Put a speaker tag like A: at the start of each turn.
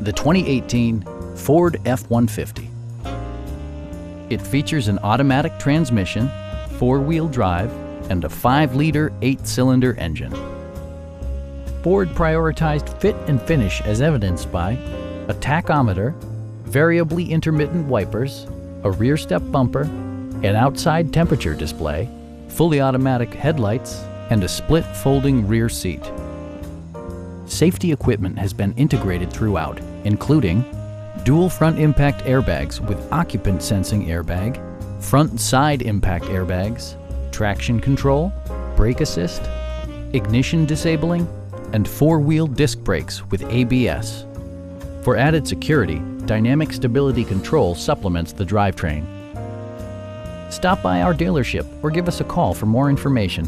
A: the 2018 Ford F-150. It features an automatic transmission, four-wheel drive, and a 5-liter 8-cylinder engine. Ford prioritized fit and finish as evidenced by a tachometer, variably intermittent wipers, a rear step bumper, an outside temperature display, fully automatic headlights, and a split folding rear seat. Safety equipment has been integrated throughout, including dual front impact airbags with occupant sensing airbag, front and side impact airbags, traction control, brake assist, ignition disabling, and 4-wheel disc brakes with ABS. For added security, dynamic stability control supplements the drivetrain. Stop by our dealership or give us a call for more information.